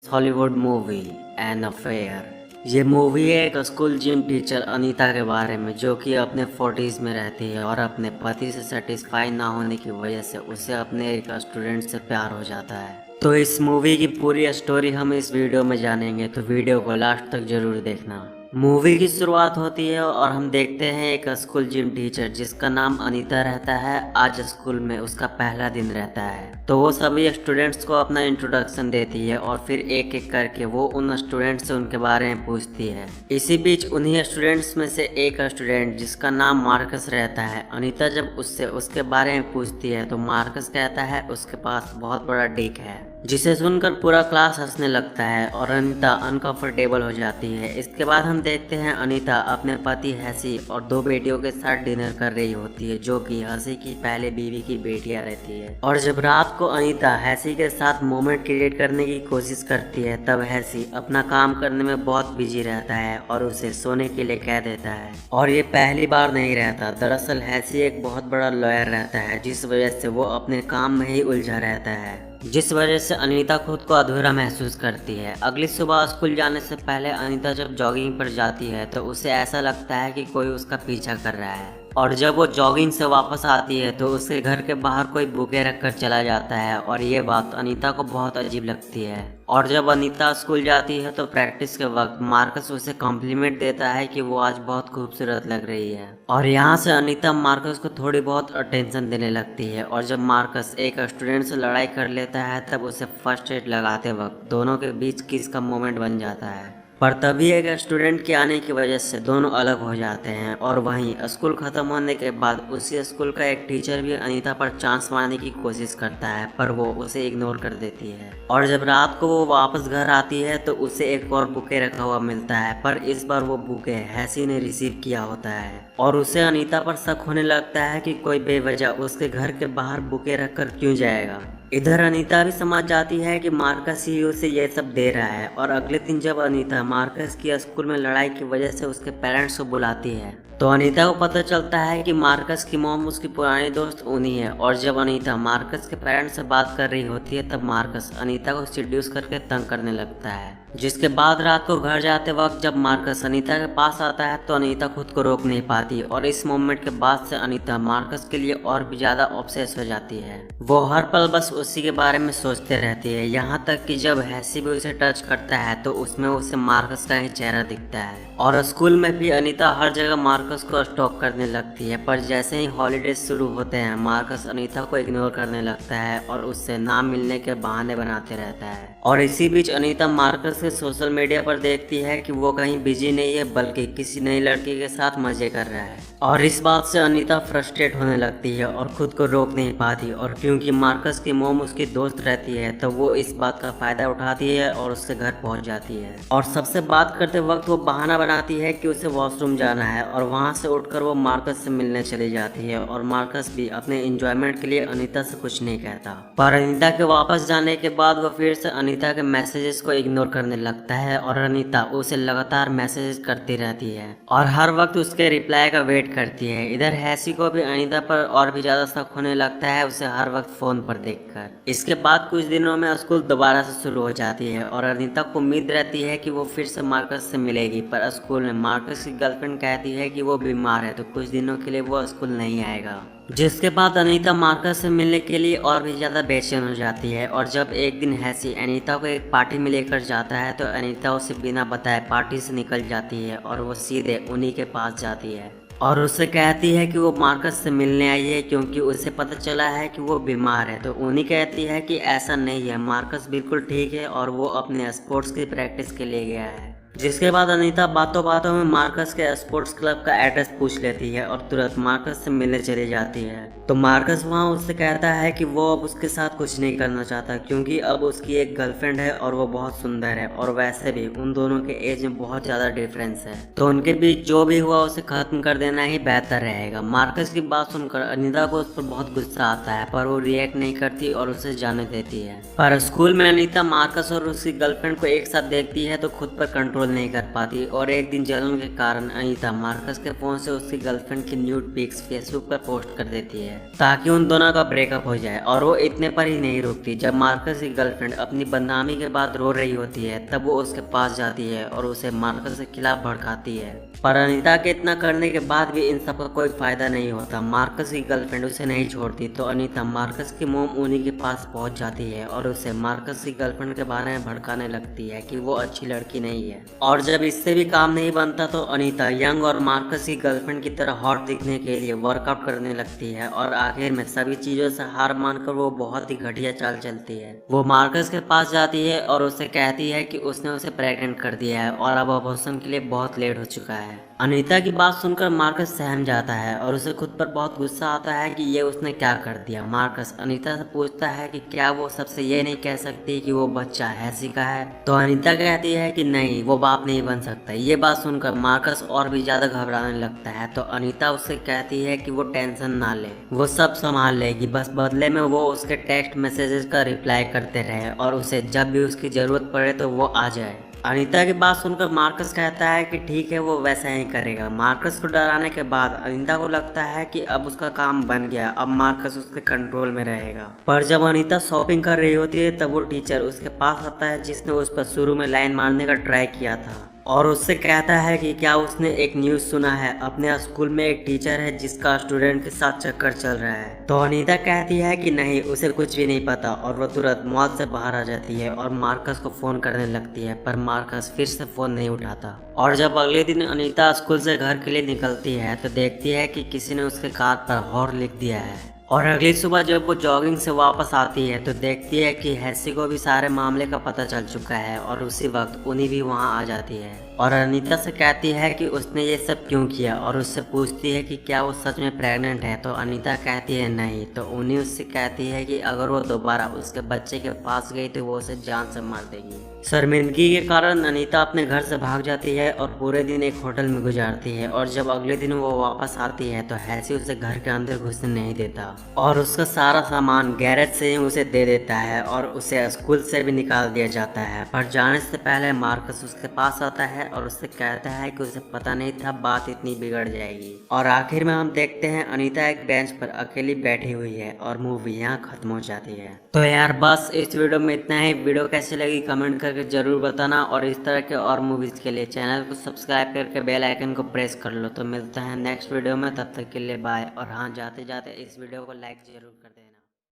Hollywood movie an affair. ये movie है एक स्कूल जिम टीचर अनीता के बारे में, जो कि अपने 40s में रहती है और अपने पति से सेटिस्फाई ना होने की वजह से उसे अपने एक स्टूडेंट से प्यार हो जाता है। तो इस मूवी की पूरी स्टोरी हम इस वीडियो में जानेंगे, तो वीडियो को लास्ट तक जरूर देखना। मूवी की शुरुआत होती है और हम देखते हैं एक स्कूल जिम टीचर जिसका नाम अनीता रहता है। आज स्कूल में उसका पहला दिन रहता है, तो वो सभी स्टूडेंट्स को अपना इंट्रोडक्शन देती है और फिर एक एक करके वो उन स्टूडेंट्स से उनके बारे में पूछती है। इसी बीच उन्हीं स्टूडेंट्स में से एक स्टूडेंट जिसका नाम मार्कस रहता है, अनीता जब उससे उसके बारे में पूछती है तो मार्कस कहता है उसके पास बहुत बड़ा डिक है, जिसे सुनकर पूरा क्लास हंसने लगता है और अनीता अनकंफर्टेबल हो जाती है। इसके बाद हम देखते हैं अनीता अपने पति हैसी और 2 बेटियों के साथ डिनर कर रही होती है, जो कि हंसी की पहले बीवी की बेटियां रहती है। और जब रात को अनीता हैसी के साथ मोमेंट क्रिएट करने की कोशिश करती है, तब हैसी अपना काम करने में बहुत बिजी रहता है और उसे सोने के लिए कह देता है। और ये पहली बार नहीं रहता, दरअसल हैसी एक बहुत बड़ा लॉयर रहता है, जिस वजह से वो अपने काम में ही उलझा रहता है, जिस वजह से अनीता खुद को अधूरा महसूस करती है। अगली सुबह स्कूल जाने से पहले अनीता जब जॉगिंग पर जाती है तो उसे ऐसा लगता है कि कोई उसका पीछा कर रहा है, और जब वो जॉगिंग से वापस आती है तो उसके घर के बाहर कोई बुके रखकर चला जाता है और ये बात अनीता को बहुत अजीब लगती है। और जब अनीता स्कूल जाती है तो प्रैक्टिस के वक्त मार्कस उसे कॉम्प्लीमेंट देता है कि वो आज बहुत खूबसूरत लग रही है, और यहाँ से अनीता मार्कस को थोड़ी बहुत अटेंशन देने लगती है। और जब मार्कस एक स्टूडेंट से लड़ाई कर लेता है तब उसे फर्स्ट एड लगाते वक्त दोनों के बीच किस का मोमेंट बन जाता है, पर तभी एक स्टूडेंट के आने की वजह से दोनों अलग हो जाते हैं। और वहीं स्कूल खत्म होने के बाद उसी स्कूल का एक टीचर भी अनीता पर चांस मारने की कोशिश करता है, पर वो उसे इग्नोर कर देती है। और जब रात को वो वापस घर आती है तो उसे एक और बुके रखा हुआ मिलता है, पर इस बार वो बुके हैसी ने रिसीव किया होता है और उसे अनीता पर शक होने लगता है कि कोई बेवजह उसके घर के बाहर बुके रखकर क्यों जाएगा। इधर अनीता भी समझ जाती है कि मार्कस ही उसे ये सब दे रहा है, और अगले दिन जब अनीता मार्कस की स्कूल में लड़ाई की वजह से उसके पेरेंट्स को बुलाती है तो अनीता को पता चलता है कि मार्कस की मॉम उसकी पुरानी दोस्त उनी है। और जब अनीता मार्कस के पेरेंट्स से बात कर रही होती है तब मार्कस अनीता को सीड्यूस करके तंग करने लगता है, जिसके बाद रात को घर जाते वक्त जब मार्कस अनीता के पास आता है तो अनीता खुद को रोक नहीं पाती, और इस मोमेंट के बाद से अनीता मार्कस के लिए और भी ज्यादा ऑब्सेस हो जाती है। वो हर पल बस उसी के बारे में सोचते रहती है, यहाँ तक कि जब हैसी भी उसे टच करता है तो उसमें उसे मार्कस का ही चेहरा दिखता है। और स्कूल में भी अनीता हर जगह मार्कस को स्टॉक करने लगती है, पर जैसे ही हॉलीडेज शुरू होते हैं मार्कस अनीता को इग्नोर करने लगता है और उससे ना मिलने के बहाने बनाते रहता है। और इसी बीच अनीता मार्कस के सोशल मीडिया पर देखती है कि वो कहीं बिजी नहीं है, बल्कि किसी नई लड़की के साथ मजे कर रहा है, और इस बात से अनीता फ्रस्ट्रेट होने लगती है और खुद को रोक नहीं पाती। और क्योंकि मार्कस की मोम उसकी दोस्त रहती है तो वो इस बात का फायदा उठाती है और उसके घर पहुंच जाती है, और सबसे बात करते वक्त वो बहाना बनाती है कि उसे वॉशरूम जाना है, और वहां से उठकर वो मार्कस से मिलने चली जाती है। और मार्कस भी अपने एंजॉयमेंट के लिए अनीता से कुछ नहीं कहता, पर अनीता के वापस जाने के बाद वो फिर से अनीता के मैसेजेस को इग्नोर करने लगता है, और अनीता उसे लगातार मैसेजेस करती रहती है और हर वक्त उसके रिप्लाई का वेट करती है। इधर हैसी को भी अनीता पर और भी ज्यादा शक होने लगता है उसे हर वक्त फोन पर देखकर। इसके बाद कुछ दिनों में स्कूल दोबारा से शुरू हो जाती है और अनीता को उम्मीद रहती है कि वो फिर से मार्कस से मिलेगी, पर स्कूल में मार्कस की गर्लफ्रेंड कहती है कि वो बीमार है तो कुछ दिनों के लिए वो स्कूल नहीं आएगा, जिसके बाद अनीता मार्कस से मिलने के लिए और भी ज्यादा बेचैन हो जाती है। और जब एक दिन हैसी अनीता को एक पार्टी में लेकर जाता है तो अनीता उसे बिना बताए पार्टी से निकल जाती है और वो सीधे उन्हीं के पास जाती है और उससे कहती है कि वो मार्कस से मिलने आई है क्योंकि उसे पता चला है कि वो बीमार है। तो उन्हीं कहती है कि ऐसा नहीं है, मार्कस बिल्कुल ठीक है और वो अपने स्पोर्ट्स की प्रैक्टिस के लिए गया है। जिसके बाद अनीता बातों बातों में मार्कस के स्पोर्ट्स क्लब का एड्रेस पूछ लेती है और तुरंत मार्कस से मिलने चली जाती है। तो मार्कस वहाँ उससे कहता है कि वो अब उसके साथ कुछ नहीं करना चाहता क्योंकि अब उसकी एक गर्लफ्रेंड है और वो बहुत सुंदर है, और वैसे भी उन दोनों के एज में बहुत ज्यादा डिफरेंस है, तो उनके बीच जो भी हुआ उसे खत्म कर देना ही बेहतर रहेगा। मार्कस की बात सुनकर अनीता को उस पर बहुत गुस्सा आता है, पर वो रिएक्ट नहीं करती और उसे जाने देती है। पर स्कूल में अनीता मार्कस और उसकी गर्लफ्रेंड को एक साथ देखती है तो खुद पर कंट्रोल कंट्रोल नहीं कर पाती और एक दिन जलन के कारण अनीता मार्कस के फोन से उसकी गर्लफ्रेंड की न्यूड पिक्स फेसबुक पर पोस्ट कर देती है ताकि उन दोनों का ब्रेकअप हो जाए। और वो इतने पर ही नहीं रुकती। जब मार्कस की गर्लफ्रेंड अपनी बदनामी के बाद रो रही होती है तब वो उसके पास जाती है और उसे मार्कस के खिलाफ भड़काती है। पर अनीता के इतना करने के बाद भी इन सब का कोई फायदा नहीं होता। मार्कस की गर्लफ्रेंड उसे नहीं छोड़ती तो अनीता मार्कस की मोम उन्हीं के पास पहुंच जाती है और उसे मार्कस की गर्लफ्रेंड के बारे में भड़काने लगती है कि वो अच्छी लड़की नहीं है। और जब इससे भी काम नहीं बनता तो अनीता यंग और मार्कस की गर्लफ्रेंड की तरह हॉट दिखने के लिए वर्कआउट करने लगती है और आखिर में सभी चीजों से हार मानकर वो बहुत ही घटिया चाल चलती है। वो मार्कस के पास जाती है और उससे कहती है कि उसने उसे प्रेग्नेंट कर दिया है और अब अबॉर्शन के लिए बहुत लेट हो चुका है। अनीता की बात सुनकर मार्कस सहम जाता है और उसे खुद पर बहुत गुस्सा आता है कि ये उसने क्या कर दिया। मार्कस अनीता से पूछता है कि क्या वो सबसे ये नहीं कह सकती कि वो बच्चा हैसी का है। तो अनीता कहती है कि नहीं, वो बाप नहीं बन सकता। ये बात सुनकर मार्कस और भी ज्यादा घबराने लगता है तो अनीता उससे कहती है कि वो टेंशन ना ले, वो सब संभाल लेगी, बस बदले में वो उसके टेक्स्ट मैसेजेस का रिप्लाई करते रहे और उसे जब भी उसकी जरूरत पड़े तो वो आ जाए। अनीता की बात सुनकर मार्कस कहता है कि ठीक है, वो वैसा ही करेगा। मार्कस को डराने के बाद अनीता को लगता है कि अब उसका काम बन गया, अब मार्कस उसके कंट्रोल में रहेगा। पर जब अनीता शॉपिंग कर रही होती है तब वो टीचर उसके पास आता है जिसने उस पर शुरू में लाइन मारने का ट्राई किया था और उससे कहता है कि क्या उसने एक न्यूज़ सुना है, अपने स्कूल में एक टीचर है जिसका स्टूडेंट के साथ चक्कर चल रहा है। तो अनीता कहती है कि नहीं, उसे कुछ भी नहीं पता और वो तुरंत मॉल से बाहर आ जाती है और मार्कस को फोन करने लगती है। पर मार्कस फिर से फोन नहीं उठाता। और जब अगले दिन अनीता स्कूल से घर के लिए निकलती है तो देखती है कि किसी ने उसके कार पर हॉर्न लिख दिया है। और अगली सुबह जब वो जॉगिंग से वापस आती है तो देखती है कि हैसी को भी सारे मामले का पता चल चुका है और उसी वक्त उन्हीं भी वहां आ जाती है और अनीता से कहती है कि उसने ये सब क्यों किया और उससे पूछती है कि क्या वो सच में प्रेग्नेंट है। तो अनीता कहती है नहीं। तो उन्हीं उससे कहती है कि अगर वो दोबारा उसके बच्चे के पास गई तो वो उसे जान से मार देगी। शर्मिंदगी के कारण अनीता अपने घर से भाग जाती है और पूरे दिन एक होटल में गुजारती है और जब अगले दिन वो वापस आती है तो हैसी उसे घर के अंदर घुसने नहीं देता और उसका सारा सामान गैरेज से ही उसे दे देता है और उसे स्कूल से भी निकाल दिया जाता है। पर जाने से पहले मार्कस उसके पास आता है और उससे कहता है कि उसे पता नहीं था बात इतनी बिगड़ जाएगी। और आखिर में हम देखते हैं अनीता एक बेंच पर अकेली बैठी हुई है और मूवी यहाँ खत्म हो जाती है। तो यार बस इस वीडियो में इतना ही। वीडियो कैसी लगी कमेंट करके जरूर बताना और इस तरह के और मूवीज के लिए चैनल को सब्सक्राइब करके बेल आइकन को प्रेस कर लो। तो मिलते हैं नेक्स्ट वीडियो में, तब तक के लिए बाय। और हाँ, जाते जाते इस वीडियो को लाइक जरूर कर देना।